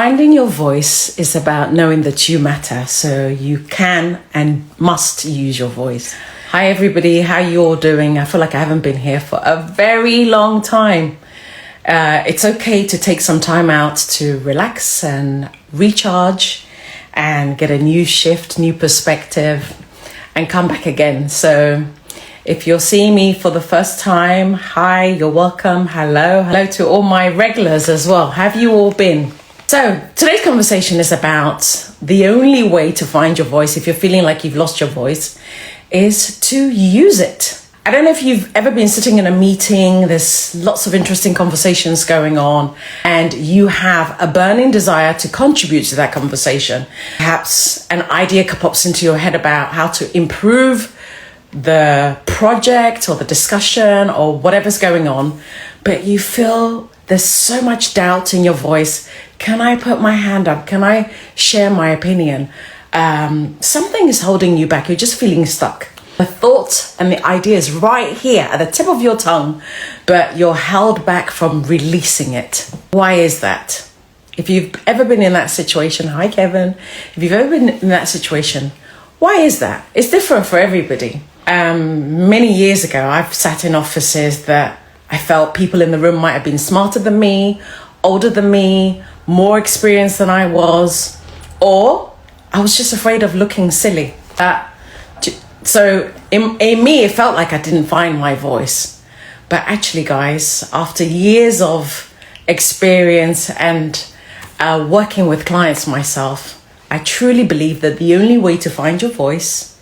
Finding your voice is about knowing that you matter, so you can and must use your voice. Hi everybody, how you all doing? I feel like I haven't been here for a very long time. It's okay to take some time out to relax and recharge and get a new shift, new perspective and come back again. So if you're seeing me for the first time, hi, you're welcome. Hello to all my regulars as well. How have you all been? So today's conversation is about the only way to find your voice if you're feeling like you've lost your voice is to use it. I don't know if you've ever been sitting in a meeting, there's lots of interesting conversations going on, and you have a burning desire to contribute to that conversation. Perhaps an idea pops into your head about how to improve the project or the discussion or whatever's going on, but you feel there's so much doubt in your voice. Can I put my hand up? Can I share my opinion? Something is holding you back. You're just feeling stuck. The thought and the idea is right here at the tip of your tongue, but you're held back from releasing it. Why is that? If you've ever been in that situation, hi Kevin. If you've ever been in that situation, why is that? It's different for everybody. Many years ago, I've sat in offices that I felt people in the room might have been smarter than me, older than me, more experienced than I was, or I was just afraid of looking silly. So in me, it felt like I didn't find my voice. But actually, guys, after years of experience and working with clients myself, I truly believe that the only way to find your voice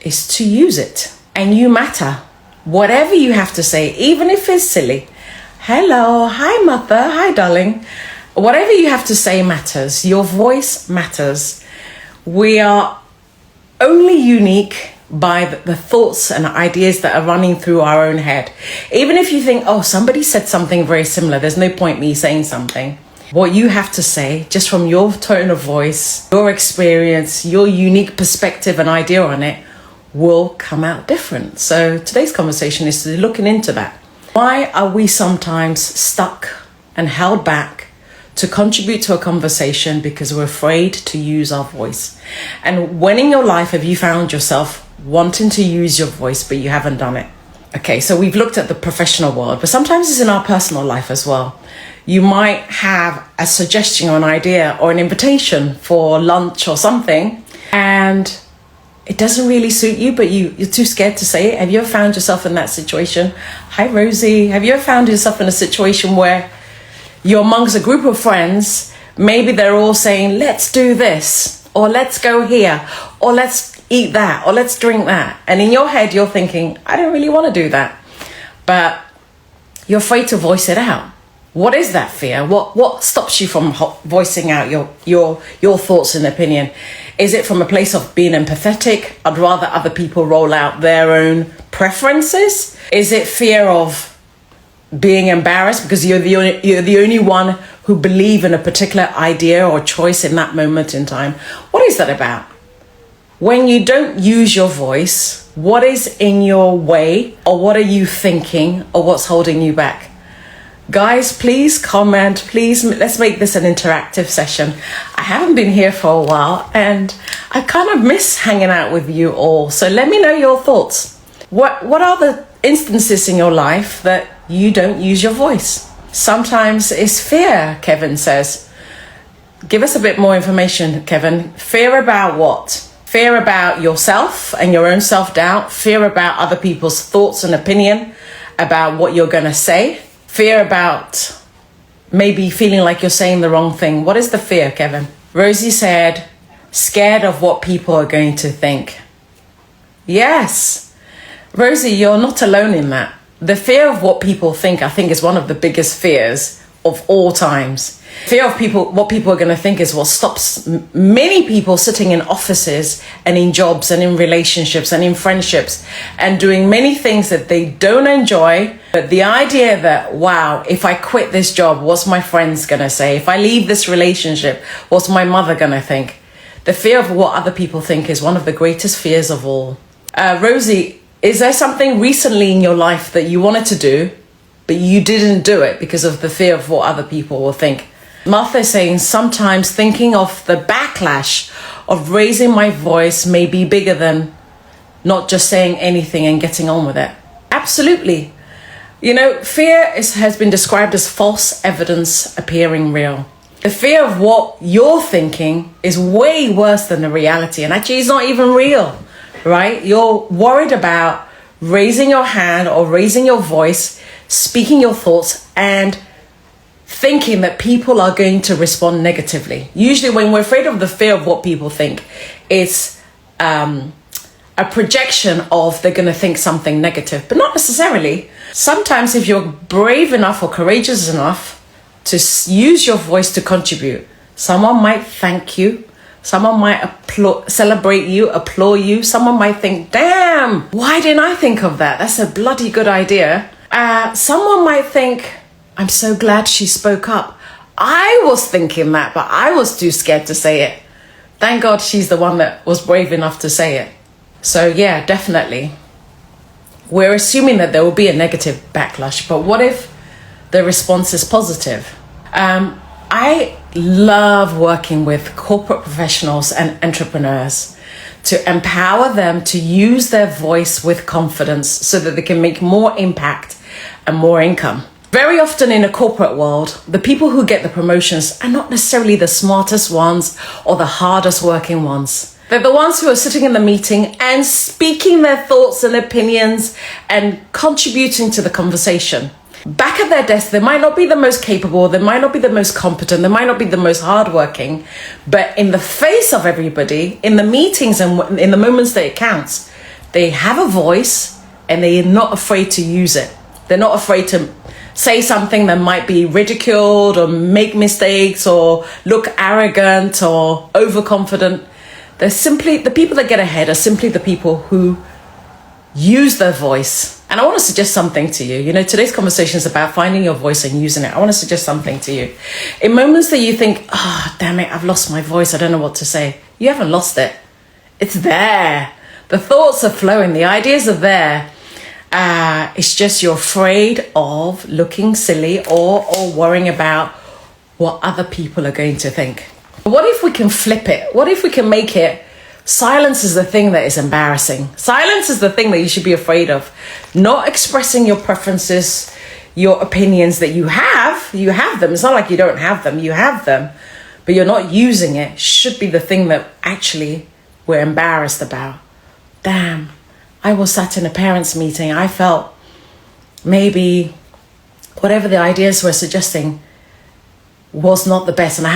is to use it. And you matter. Whatever you have to say, even if it's silly. Hello, hi mother, hi darling. Whatever you have to say matters. Your voice matters. We are only unique by the thoughts and ideas that are running through our own head. Even if you think, oh, somebody said something very similar, there's no point me saying something. What you have to say, just from your tone of voice, your experience, your unique perspective and idea on it, will come out different. So today's conversation is looking into that. Why are we sometimes stuck and held back to contribute to a conversation because we're afraid to use our voice? And when in your life have you found yourself wanting to use your voice but you haven't done it? Okay, so we've looked at the professional world, but sometimes it's in our personal life as well. You might have a suggestion or an idea or an invitation for lunch or something, and it doesn't really suit you, but you're too scared to say it. Have you ever found yourself in that situation? Hi, Rosie. Have you ever found yourself in a situation where you're amongst a group of friends, maybe they're all saying, let's do this, or let's go here, or let's eat that, or let's drink that. And in your head, you're thinking, I don't really want to do that. But you're afraid to voice it out. What is that fear? What stops you from voicing out your thoughts and opinion? Is it from a place of being empathetic? I'd rather other people roll out their own preferences. Is it fear of being embarrassed because you're the only one who believe in a particular idea or choice in that moment in time? What is that about? When you don't use your voice, what is in your way, or what are you thinking, or what's holding you back? Guys, please comment. Please, let's make this an interactive session. I haven't been here for a while and I kind of miss hanging out with you all. So let me know your thoughts. What are the instances in your life that you don't use your voice? Sometimes it's fear, Kevin says. Give us a bit more information, Kevin. Fear about what? Fear about yourself and your own self-doubt. Fear about other people's thoughts and opinion about what you're going to say. Fear about maybe feeling like you're saying the wrong thing. What is the fear, Kevin? Rosie said, scared of what people are going to think. Yes. Rosie, you're not alone in that. The fear of what people think, I think, is one of the biggest fears of all times. Fear of what people are going to think is what stops many people sitting in offices and in jobs and in relationships and in friendships and doing many things that they don't enjoy. But the idea that, wow, if I quit this job, what's my friends going to say? If I leave this relationship, what's my mother going to think? The fear of what other people think is one of the greatest fears of all. Rosie, is there something recently in your life that you wanted to do, but you didn't do it because of the fear of what other people will think? Martha is saying, sometimes thinking of the backlash of raising my voice may be bigger than not just saying anything and getting on with it. Absolutely. You know, fear has been described as false evidence appearing real. The fear of what you're thinking is way worse than the reality, and actually it's not even real, right? You're worried about raising your hand or raising your voice, speaking your thoughts, and thinking that people are going to respond negatively. Usually when we're afraid of the fear of what people think, it's a projection of they're going to think something negative, but not necessarily. Sometimes if you're brave enough or courageous enough to use your voice to contribute, someone might thank you, someone might celebrate you, applaud you, someone might think, damn, why didn't I think of that? That's a bloody good idea. Someone might think, I'm so glad she spoke up. I was thinking that, but I was too scared to say it. Thank God she's the one that was brave enough to say it. So yeah, definitely. We're assuming that there will be a negative backlash, but what if the response is positive? I love working with corporate professionals and entrepreneurs to empower them to use their voice with confidence so that they can make more impact and more income. Very often in a corporate world, the people who get the promotions are not necessarily the smartest ones or the hardest working ones. They're the ones who are sitting in the meeting and speaking their thoughts and opinions and contributing to the conversation. Back at their desk, they might not be the most capable, they might not be the most competent, they might not be the most hardworking, but in the face of everybody, in the meetings and in the moments that it counts, they have a voice and they're not afraid to use it. They're not afraid to say something that might be ridiculed or make mistakes or look arrogant or overconfident. They're simply, the people that get ahead are simply the people who use their voice. And I want to suggest something to you. You know, today's conversation is about finding your voice and using it. I want to suggest something to you. In moments that you think, oh, damn it, I've lost my voice, I don't know what to say. You haven't lost it. It's there. The thoughts are flowing. The ideas are there. It's just you're afraid of looking silly or worrying about what other people are going to think. What if we can flip it? What if we can make it silence is the thing that is embarrassing. Silence is the thing that you should be afraid of. Not expressing your preferences, your opinions that you have them. It's not like you don't have them, you have them, but you're not using it, should be the thing that actually we're embarrassed about. Damn, I was sat in a parents' meeting. I felt maybe whatever the ideas were suggesting was not the best, and I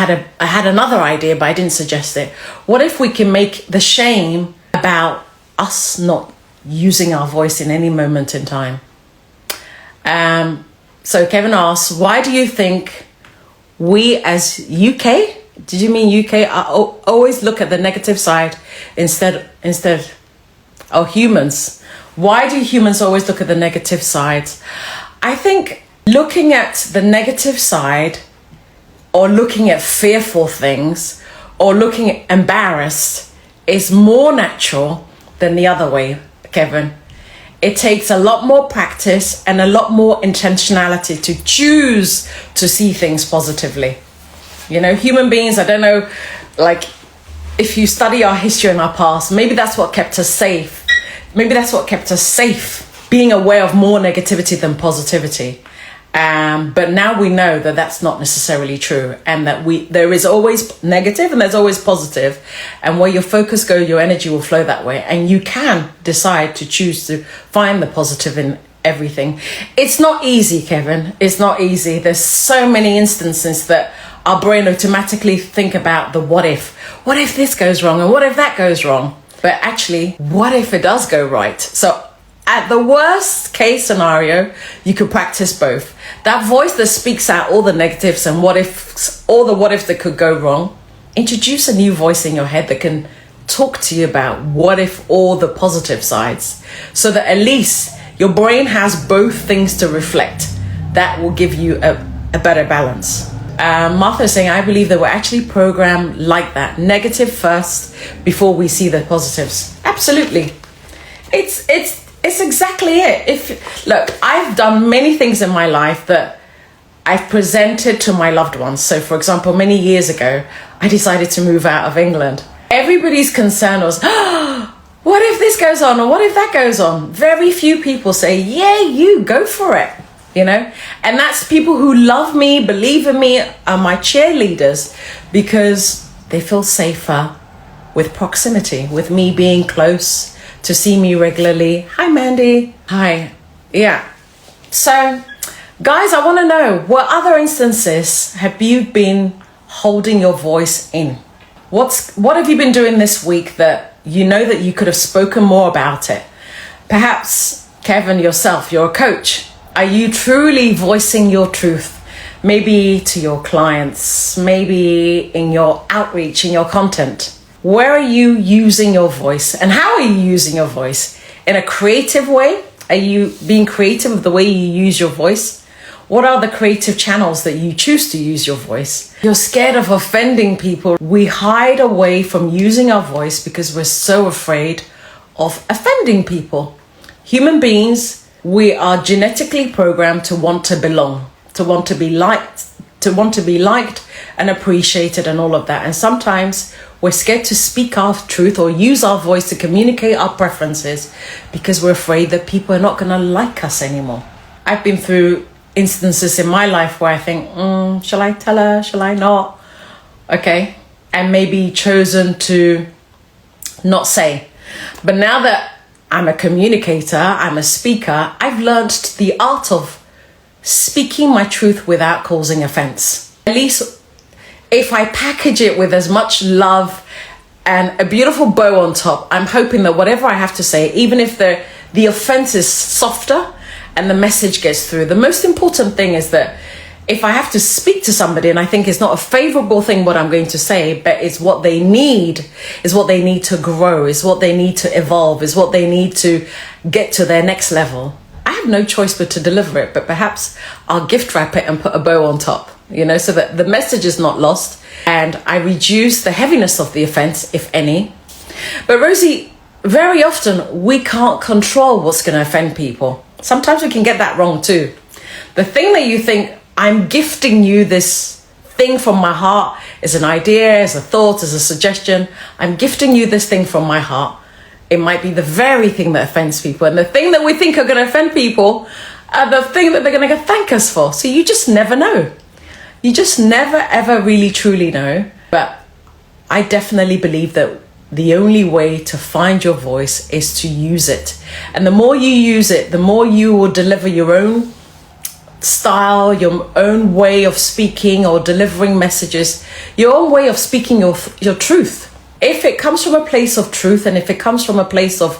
had another idea, but I didn't suggest it. What if we can make the shame about us not using our voice in any moment in time? So Kevin asks, why do you think we as UK, did you mean UK, always look at the negative side instead of humans? Why do humans always look at the negative sides? I think looking at the negative side, or looking at fearful things, or looking embarrassed, is more natural than the other way, Kevin. It takes a lot more practice and a lot more intentionality to choose to see things positively. You know, human beings, I don't know, like, if you study our history and our past, maybe that's what kept us safe. Maybe that's what kept us safe, being aware of more negativity than positivity. But now we know that that's not necessarily true, and that there is always negative and there's always positive, and where your focus goes, your energy will flow that way, and you can decide to choose to find the positive in everything. It's not easy, Kevin. It's not easy. There's so many instances that our brain automatically think about the what if. What if this goes wrong, and what if that goes wrong? But actually, what if it does go right? So at the worst case scenario, you could practice both. That voice that speaks out all the negatives and what ifs, all the what ifs that could go wrong, introduce a new voice in your head that can talk to you about what if all the positive sides, so that at least your brain has both things to reflect. That will give you a better balance. Martha is saying, I believe that we're actually programmed like that. Negative first before we see the positives. Absolutely. It's exactly it. Look, I've done many things in my life that I've presented to my loved ones. So for example, many years ago, I decided to move out of England. Everybody's concern was, oh, what if this goes on or what if that goes on? Very few people say, yeah, you go for it, you know? And that's people who love me, believe in me, are my cheerleaders because they feel safer with proximity, with me being close, to see me regularly. Hi, Mandy. Hi. Yeah. So, guys, I want to know, what other instances have you been holding your voice in? What have you been doing this week that you know that you could have spoken more about it? Perhaps, Kevin, yourself, you're a coach. Are you truly voicing your truth? Maybe to your clients, maybe in your outreach, in your content. Where are you using your voice? And how are you using your voice? In a creative way? Are you being creative with the way you use your voice? What are the creative channels that you choose to use your voice? You're scared of offending people. We hide away from using our voice because we're so afraid of offending people. Human beings, we are genetically programmed to want to belong, to want to be liked, and appreciated and all of that. And sometimes we're scared to speak our truth or use our voice to communicate our preferences because we're afraid that people are not going to like us anymore. I've been through instances in my life where I think, shall I tell her? Shall I not? Okay. And maybe chosen to not say. But now that I'm a communicator, I'm a speaker, I've learned the art of speaking my truth without causing offense. At least if I package it with as much love and a beautiful bow on top, I'm hoping that whatever I have to say, even if the offense is softer and the message gets through, the most important thing is that if I have to speak to somebody and I think it's not a favorable thing what I'm going to say, but it's what they need, is what they need to grow, is what they need to evolve, is what they need to get to their next level, I have no choice but to deliver it. But perhaps I'll gift wrap it and put a bow on top, you know, so that the message is not lost and I reduce the heaviness of the offense, if any. But Rosie, very often we can't control what's going to offend people. Sometimes we can get that wrong too. The thing that you think, I'm gifting you this thing from my heart, is an idea, is a thought, is a suggestion. I'm gifting you this thing from my heart. It might be the very thing that offends people. And the thing that we think are going to offend people are the thing that they're going to thank us for. So you just never know. You just never, ever really, truly know. But I definitely believe that the only way to find your voice is to use it. And the more you use it, the more you will deliver your own style, your own way of speaking or delivering messages, your own way of speaking your truth. If it comes from a place of truth and if it comes from a place of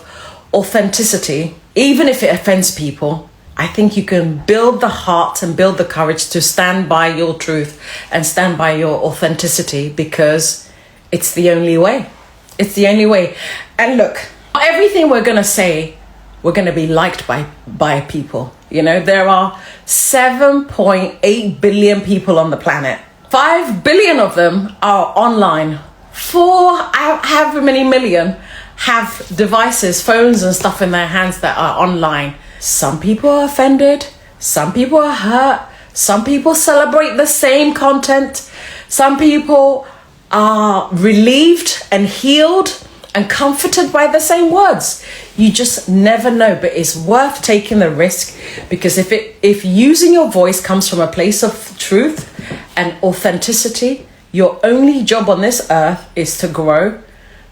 authenticity, even if it offends people, I think you can build the heart and build the courage to stand by your truth and stand by your authenticity, because it's the only way. It's the only way. And look, everything we're going to say, we're going to be liked by people. You know, there are 7.8 billion people on the planet. 5 billion of them are online. However many million have devices, phones and stuff in their hands that are online. Some people are offended. Some people are hurt. Some people celebrate the same content. Some people are relieved and healed and comforted by the same words. You just never know, but it's worth taking the risk, because if using your voice comes from a place of truth and authenticity, your only job on this earth is to grow,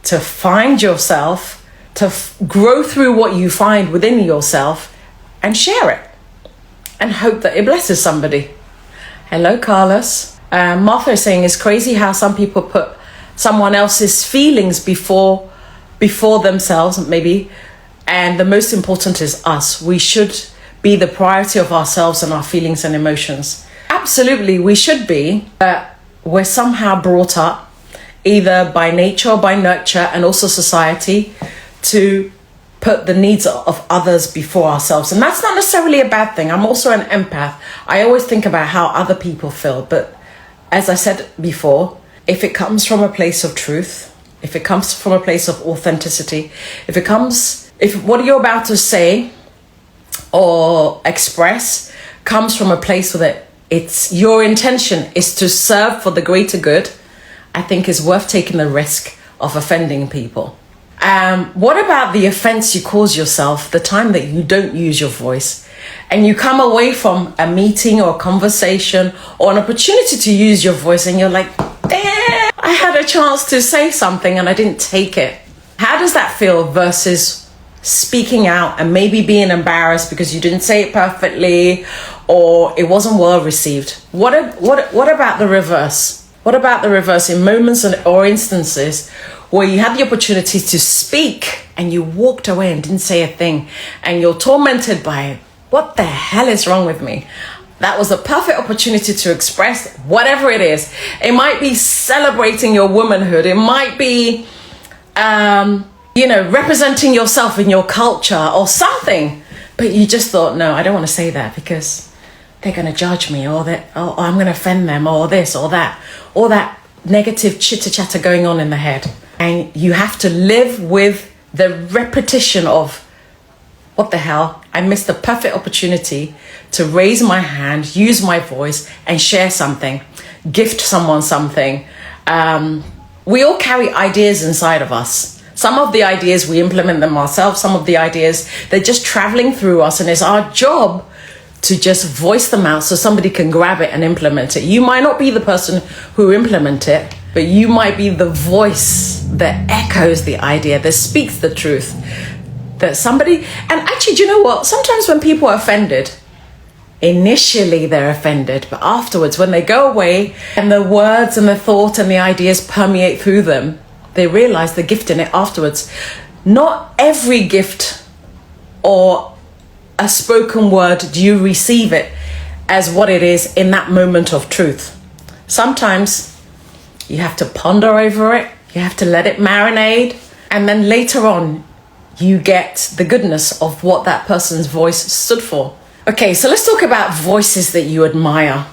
to find yourself, to grow through what you find within yourself and share it and hope that it blesses somebody. Hello, Carlos. Martha is saying, it's crazy how some people put someone else's feelings before themselves, maybe. And the most important is us. We should be the priority of ourselves and our feelings and emotions. Absolutely, we should be, but we're somehow brought up, either by nature or by nurture and also society, to put the needs of others before ourselves. And that's not necessarily a bad thing. I'm also an empath. I always think about how other people feel. But as I said before, if it comes from a place of truth, if it comes from a place of authenticity, if what you're about to say or express comes from a place that it's your intention is to serve for the greater good, I think is worth taking the risk of offending people. What about the offense you cause yourself the time that you don't use your voice and you come away from a meeting or a conversation or an opportunity to use your voice and you're like, damn, I had a chance to say something and I didn't take it. How does that feel versus speaking out and maybe being embarrassed because you didn't say it perfectly or it wasn't well received? What about the reverse? What about the reverse in moments or instances where you had the opportunity to speak and you walked away and didn't say a thing and you're tormented by it? What the hell is wrong with me? That was a perfect opportunity to express whatever it is. It might be celebrating your womanhood. It might be, representing yourself in your culture or something. But you just thought, no, I don't want to say that because they're going to judge me or I'm going to offend them or this or that negative chitter-chatter going on in the head. And you have to live with the repetition of, what the hell? I missed the perfect opportunity to raise my hand, use my voice and share something, gift someone something. We all carry ideas inside of us. Some of the ideas we implement them ourselves. Some of the ideas, they're just traveling through us and it's our job to just voice them out so somebody can grab it and implement it. You might not be the person who implement it, but you might be the voice that echoes the idea, that speaks the truth, that somebody, and actually, do you know what? Sometimes when people are offended, initially they're offended, but afterwards, when they go away and the words and the thought and the ideas permeate through them, they realize the gift in it afterwards. Not every gift or a spoken word do you receive it as what it is in that moment of truth. Sometimes you have to ponder over it, you have to let it marinate, and then later on you get the goodness of what that person's voice stood for. Okay, so let's talk about voices that you admire.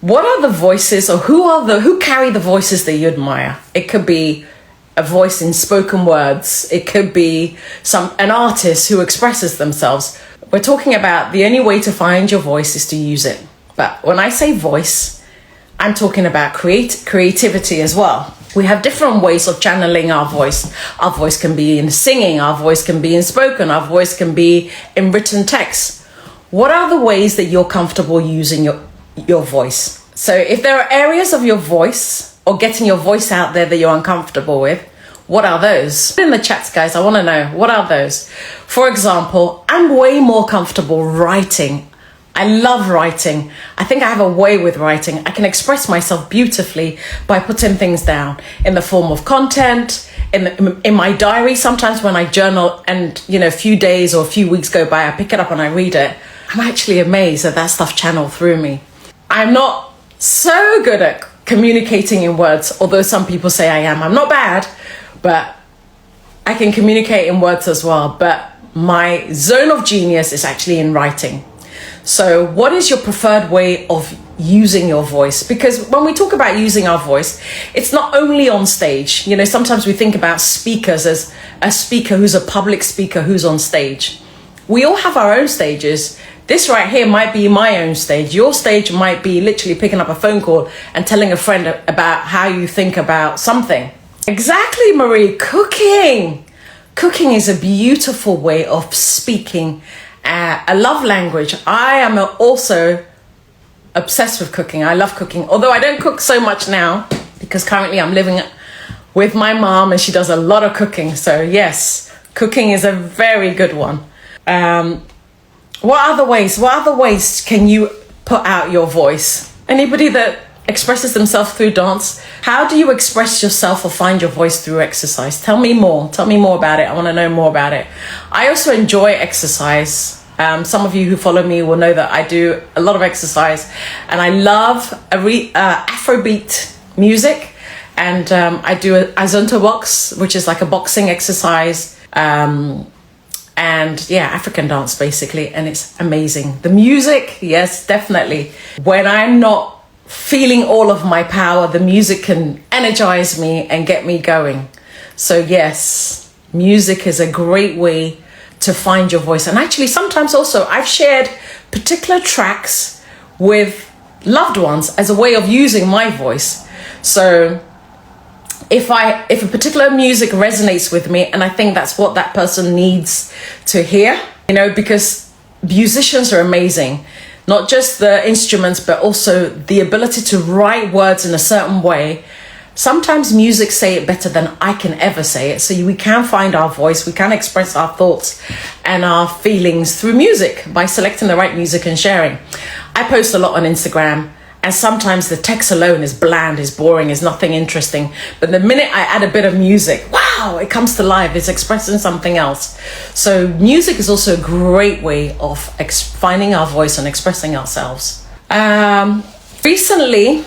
What are the voices, or who carry the voices that you admire? It could be a voice in spoken words. It could be an artist who expresses themselves. We're talking about the only way to find your voice is to use it. But when I say voice, I'm talking about creativity as well. We have different ways of channeling our voice. Our voice can be in singing, our voice can be in spoken, our voice can be in written text. What are the ways that you're comfortable using your voice? So if there are areas of your voice or getting your voice out there that you're uncomfortable with, what are those? Put in the chats, guys, I want to know, what are those? For example, I'm way more comfortable writing. I love writing. I think I have a way with writing. I can express myself beautifully by putting things down in the form of content, in my diary. Sometimes when I journal and, a few days or a few weeks go by, I pick it up and I read it. I'm actually amazed that stuff channeled through me. I'm not so good at communicating in words, although some people say I am. I'm not bad, but I can communicate in words as well. But my zone of genius is actually in writing. So what is your preferred way of using your voice? Because when we talk about using our voice, it's not only on stage. Sometimes we think about speakers as a speaker who's a public speaker who's on stage. We all have our own stages. This right here might be my own stage. Your stage might be literally picking up a phone call and telling a friend about how you think about something. Exactly, Marie. Cooking. Cooking is a beautiful way of speaking. A love language. I am also obsessed with cooking. I love cooking, although I don't cook so much now because currently I'm living with my mom and she does a lot of cooking. So yes, cooking is a very good one. What other ways can you put out your voice? Anybody that expresses themselves through dance? How do you express yourself or find your voice through exercise? Tell me more about it. I want to know more about it. I also enjoy exercise. Some of you who follow me will know that I do a lot of exercise and I love Afrobeat music, and I do a Azunta box, which is like a boxing exercise, and African dance basically, and it's amazing. The music, yes, definitely. When I'm not feeling all of my power, the music can energize me and get me going. So yes, music is a great way to find your voice. And actually sometimes also I've shared particular tracks with loved ones as a way of using my voice. So if a particular music resonates with me and I think that's what that person needs to hear, because musicians are amazing. Not just the instruments, but also the ability to write words in a certain way. Sometimes music say it better than I can ever say it. So we can find our voice, we can express our thoughts and our feelings through music by selecting the right music and sharing. I post a lot on Instagram, and sometimes the text alone is bland, is boring, is nothing interesting. But the minute I add a bit of music, wow, it comes to life, it's expressing something else. So music is also a great way of finding our voice and expressing ourselves. Recently,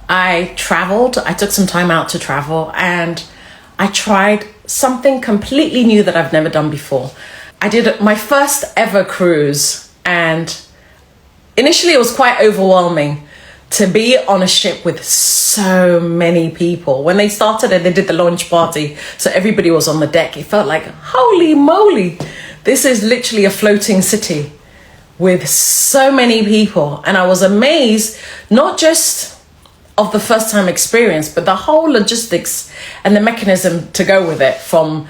I traveled. I took some time out to travel, and I tried something completely new that I've never done before. I did my first ever cruise, and initially it was quite overwhelming to be on a ship with so many people. When they started it, they did the launch party, so everybody was on the deck. It felt like, holy moly, this is literally a floating city with so many people. And I was amazed, not just of the first time experience, but the whole logistics and the mechanism to go with it, from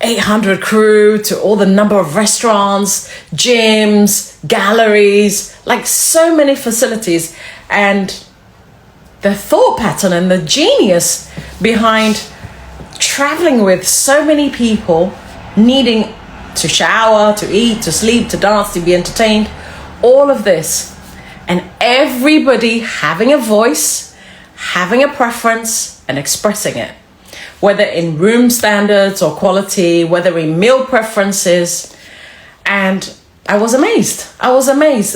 800 crew to all the number of restaurants, gyms, galleries, like so many facilities, and the thought pattern and the genius behind traveling with so many people, needing to shower, to eat, to sleep, to dance, to be entertained, all of this. And everybody having a voice, having a preference, and expressing it. Whether in room standards or quality, whether in meal preferences. And I was amazed.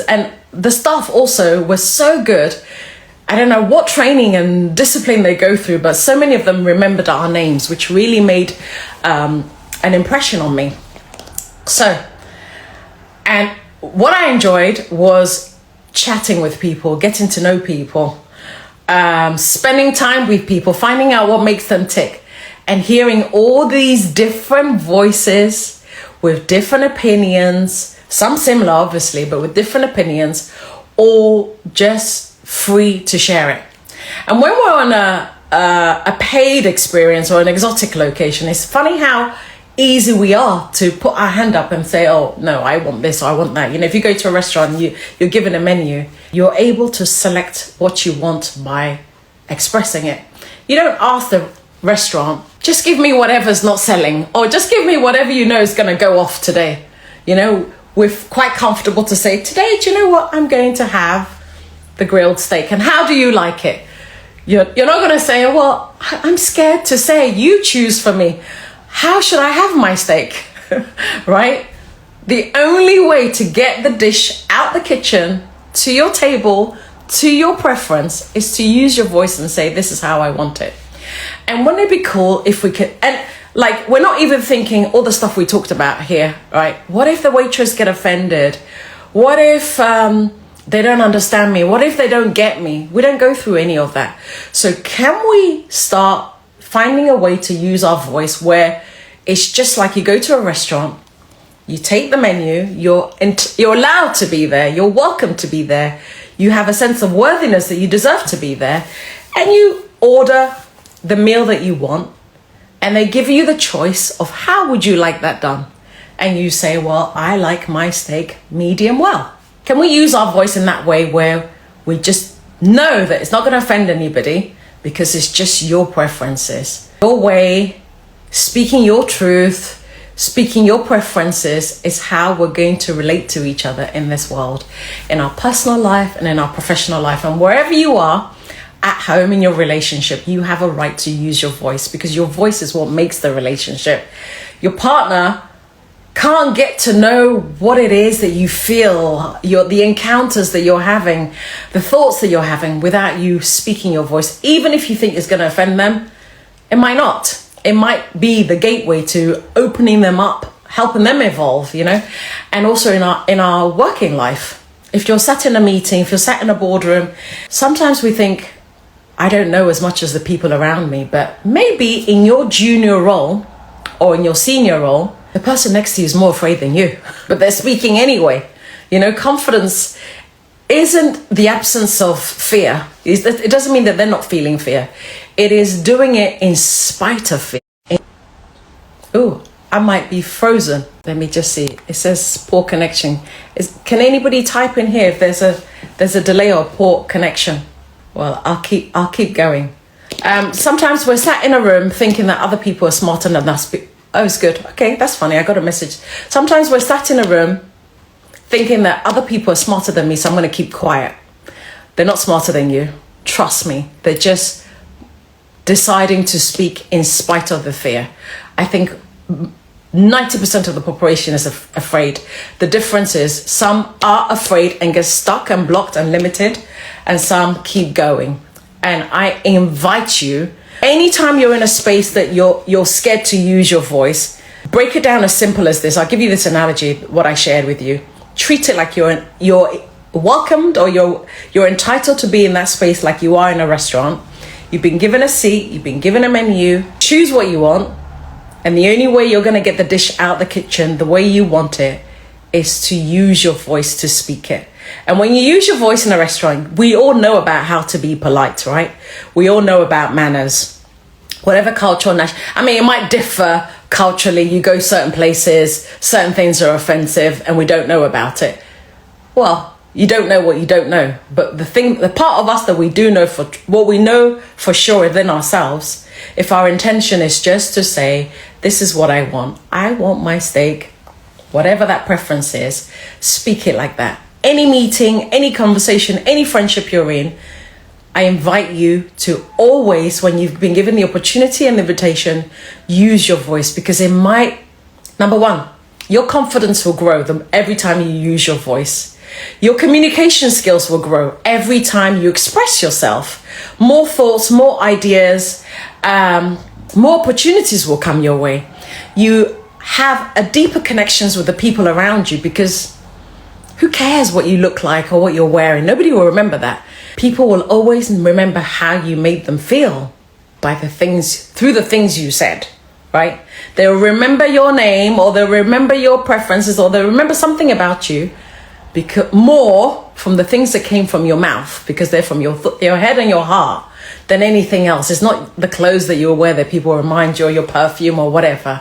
And the staff also was so good. I don't know what training and discipline they go through, but so many of them remembered our names, which really made an impression on me. So, and what I enjoyed was chatting with people, getting to know people, spending time with people, finding out what makes them tick, and hearing all these different voices with different opinions, some similar obviously, but with different opinions, all just free to share it. And when we're on a paid experience or an exotic location, it's funny how easy we are to put our hand up and say, oh no, I want this or I want that. If you go to a restaurant, you're given a menu, you're able to select what you want by expressing it. You don't ask the restaurant, just give me whatever's not selling, or just give me whatever you know is going to go off today. We're quite comfortable to say, today, do you know what, I'm going to have the grilled steak, and how do you like it? You're not going to say, well, I'm scared to say, you choose for me. How should I have my steak? Right? The only way to get the dish out the kitchen to your table, to your preference, is to use your voice and say, this is how I want it. And wouldn't it be cool if we could, and like, we're not even thinking all the stuff we talked about here, right? What if the waitress get offended? What if they don't understand me? What if they don't get me? We don't go through any of that. So can we start finding a way to use our voice where it's just like you go to a restaurant, you take the menu, you're allowed to be there, you're welcome to be there, you have a sense of worthiness that you deserve to be there, and you order the meal that you want, and they give you the choice of how would you like that done, and you say, well, I like my steak medium well. Can we use our voice in that way where we just know that it's not going to offend anybody because it's just your preferences, your way, speaking your truth, speaking your preferences is how we're going to relate to each other in this world, in our personal life and in our professional life. And wherever you are, at home, in your relationship, you have a right to use your voice, because your voice is what makes the relationship. Your partner can't get to know what it is that you feel, the encounters that you're having, the thoughts that you're having, without you speaking your voice. Even if you think it's going to offend them, it might not. It might be the gateway to opening them up, helping them evolve, and also in our working life. If you're sat in a meeting, if you're sat in a boardroom, sometimes we think, I don't know as much as the people around me, but maybe in your junior role or in your senior role, the person next to you is more afraid than you, but they're speaking anyway. Confidence isn't the absence of fear. It doesn't mean that they're not feeling fear. It is doing it in spite of fear. Oh, I might be frozen. Let me just see. It says poor connection. Can anybody type in here if there's a delay or poor connection? Well, I'll keep going. Sometimes we're sat in a room thinking that other people are smarter than us. Oh, it's good. Okay, that's funny. I got a message. Sometimes we're sat in a room thinking that other people are smarter than me, so I'm going to keep quiet. They're not smarter than you. Trust me. They're just deciding to speak in spite of the fear. I think 90% of the population is afraid. The difference is some are afraid and get stuck and blocked and limited, and some keep going. And I invite you, anytime you're in a space that you're scared to use your voice, break it down as simple as this. I'll give you this analogy, what I shared with you. Treat it like you're welcomed, or you're entitled to be in that space like you are in a restaurant. You've been given a seat, you've been given a menu, choose what you want. And the only way you're going to get the dish out the kitchen the way you want it is to use your voice to speak it. And when you use your voice in a restaurant, we all know about how to be polite, right? We all know about manners. Whatever culture, it might differ culturally. You go certain places, certain things are offensive, and we don't know about it. Well, you don't know what you don't know. But the part of us that we do know, for what we know for sure within ourselves, if our intention is just to say, this is what I want my steak, whatever that preference is, speak it like that. Any meeting, any conversation, any friendship you're in, I invite you to always, when you've been given the opportunity and the invitation, use your voice, because it might, number one, your confidence will grow every time you use your voice. Your communication skills will grow every time you express yourself. More thoughts, more ideas, more opportunities will come your way. You have a deeper connections with the people around you, because who cares what you look like or what you're wearing? Nobody will remember that. People will always remember how you made them feel through the things you said, right? They'll remember your name, or they'll remember your preferences, or they'll remember something about you more from the things that came from your mouth, because they're from your head and your heart, than anything else. It's not the clothes that you wear that people remind you, or your perfume or whatever.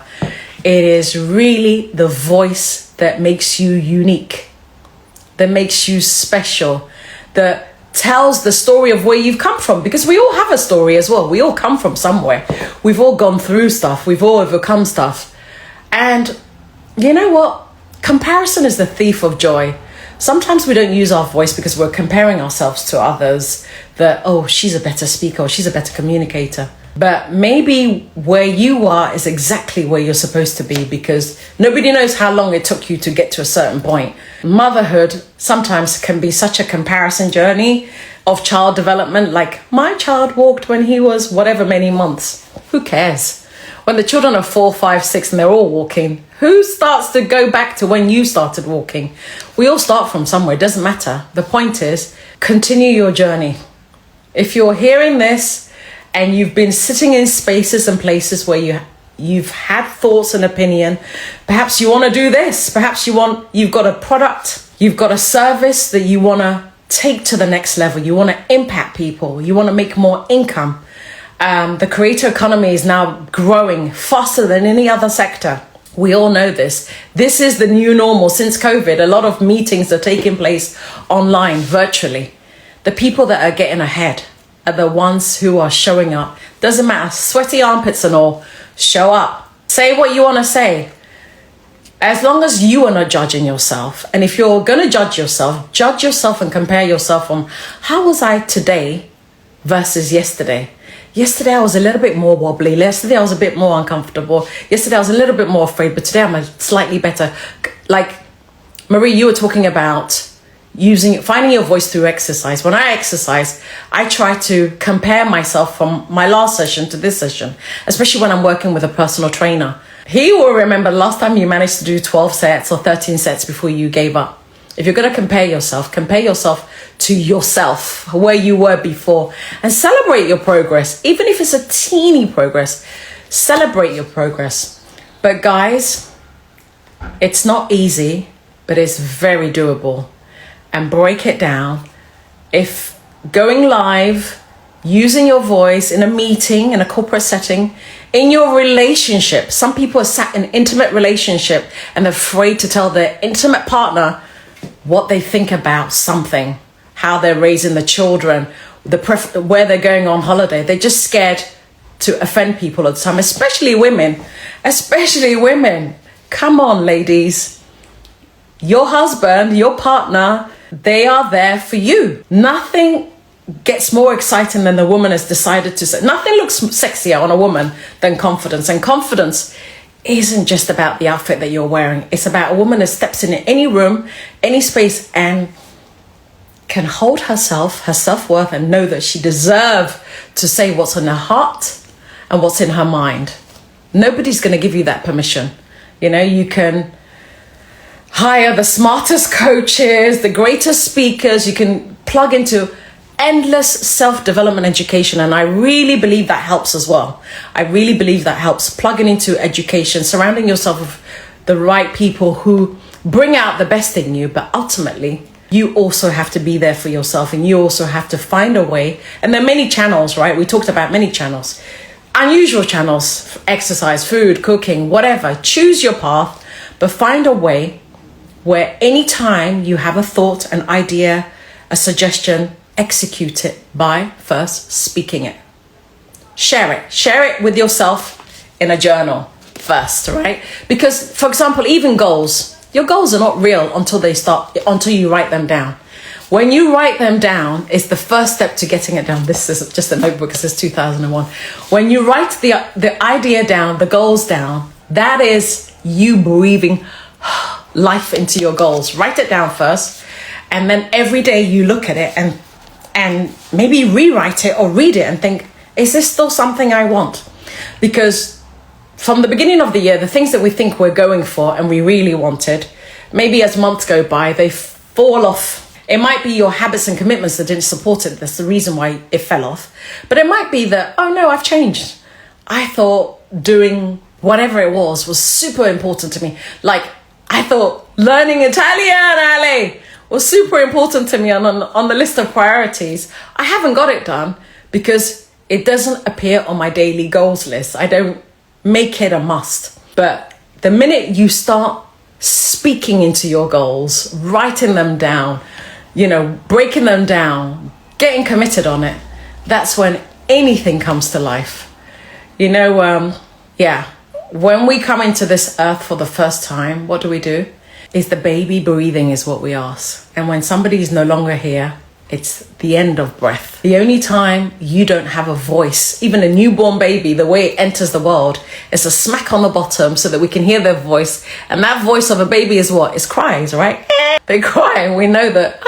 It is really the voice that makes you unique, that makes you special, that tells the story of where you've come from, because we all have a story as well. We all come from somewhere. We've all gone through stuff. We've all overcome stuff. And you know what? Comparison is the thief of joy. Sometimes we don't use our voice because we're comparing ourselves to others, that, oh, she's a better speaker, or she's a better communicator. But maybe where you are is exactly where you're supposed to be, because nobody knows how long it took you to get to a certain point. Motherhood sometimes can be such a comparison journey of child development. Like, my child walked when he was whatever many months. Who cares? When the children are 4, 5, 6 and they're all walking, who starts to go back to when you started walking? We all start from somewhere. It doesn't matter. The point is, continue your journey. If you're hearing this and you've been sitting in spaces and places where you've had thoughts and opinion, perhaps you want to do this. Perhaps you've got a product, you've got a service that you want to take to the next level. You want to impact people. You want to make more income. The creator economy is now growing faster than any other sector. We all know this. This is the new normal since COVID. A lot of meetings are taking place online, virtually. The people that are getting ahead are the ones who are showing up. Doesn't matter, sweaty armpits and all, show up. Say what you want to say. As long as you are not judging yourself. And if you're going to judge yourself and compare yourself on how was I today versus yesterday. Yesterday I was a little bit more wobbly. Yesterday I was a bit more uncomfortable. Yesterday I was a little bit more afraid, but today I'm slightly better. Like Marie, you were talking about finding your voice through exercise. When I exercise, I try to compare myself from my last session to this session, especially when I'm working with a personal trainer. He will remember last time you managed to do 12 sets or 13 sets before you gave up. If you're going to compare yourself to yourself, where you were before, and celebrate your progress. Even if it's a teeny progress, celebrate your progress. But guys, it's not easy, but it's very doable. and break it down. If going live, using your voice in a meeting, in a corporate setting, in your relationship. Some people are sat in an intimate relationship and they're afraid to tell their intimate partner what they think about something, how they're raising the children, where they're going on holiday. They're just scared to offend people all the time, especially women. Especially women. Come on, ladies. Your husband, your partner, they are there for you. Nothing gets more exciting than the woman has decided to say. Nothing looks sexier on a woman than confidence. And confidence isn't just about the outfit that you're wearing. It's about a woman that steps in any room, any space, and can hold herself, her self-worth, and know that she deserves to say what's in her heart and what's in her mind. Nobody's going to give you that permission. You know, you can hire the smartest coaches, the greatest speakers. You can plug into endless self-development education, and I really believe that helps as well. I really believe that helps, plugging into education, surrounding yourself with the right people who bring out the best in you. But ultimately, you also have to be there for yourself, and you also have to find a way. And there are many channels, right? We talked about many channels, unusual channels: exercise, food, cooking, whatever. Choose your path, but find a way where anytime you have a thought, an idea, a suggestion, execute it by first speaking it. Share it with yourself in a journal first, right? Because, for example, even goals, your goals are not real until you write them down. When you write them down, it's the first step to getting it down. This is just a notebook, it says 2001. When you write the idea down, the goals down, that is you breathing life into your goals. Write it down first, and then every day you look at it and maybe rewrite it or read it and think, is this still something I want? Because from the beginning of the year, the things that we think we're going for and we really wanted, maybe as months go by, they fall off. It might be your habits and commitments that didn't support it. That's the reason why it fell off. But it might be that, oh no, I've changed. I thought doing whatever it was super important to me. Like, I thought learning Italian, Ale, was super important to me on the list of priorities. I haven't got it done because it doesn't appear on my daily goals list. I don't make it a must. But the minute you start speaking into your goals, writing them down, you know, breaking them down, getting committed on it, that's when anything comes to life. You know, when we come into this earth for the first time, what do? Is the baby breathing is what we ask. And when somebody is no longer here, it's the end of breath. The only time you don't have a voice, even a newborn baby, the way it enters the world, is a smack on the bottom so that we can hear their voice. And that voice of a baby is what? It's cries, right? They cry, and we know that,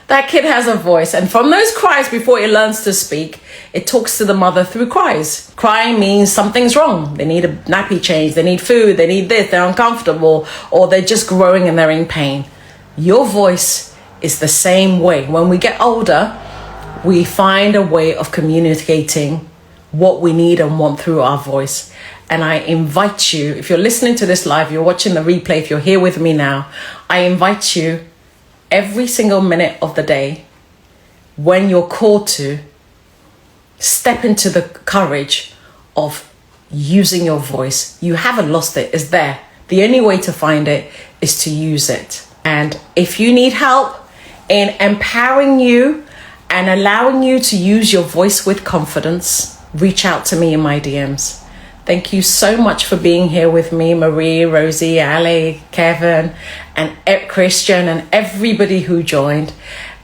that kid has a voice. And from those cries, before it learns to speak, it talks to the mother through cries. Crying means something's wrong. They need a nappy change. They need food. They need this. They're uncomfortable, or they're just growing and they're in pain. Your voice is the same way. When we get older, we find a way of communicating what we need and want through our voice. And I invite you, if you're listening to this live, you're watching the replay, if you're here with me now, I invite you every single minute of the day, when you're called to, step into the courage of using your voice. You haven't lost it, it's there. The only way to find it is to use it. And if you need help in empowering you and allowing you to use your voice with confidence, reach out to me in my DMs. Thank you so much for being here with me, Marie, Rosie, Ale, Kevin, and Christian, and everybody who joined.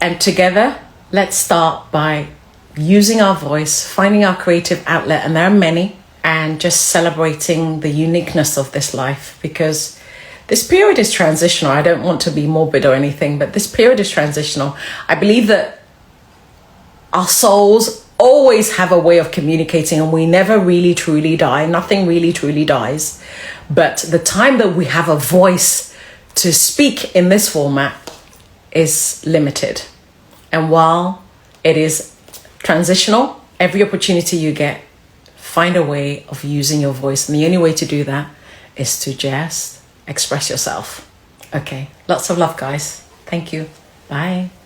And together, let's start by using our voice, finding our creative outlet, and there are many, and just celebrating the uniqueness of this life, because this period is transitional. I don't want to be morbid or anything, but this period is transitional. I believe that our souls always have a way of communicating, and we never really truly die. Nothing really truly dies. But the time that we have a voice to speak in this format is limited. And while it is transitional, every opportunity you get, find a way of using your voice. And the only way to do that is to just express yourself. Okay, lots of love, guys. Thank you. Bye.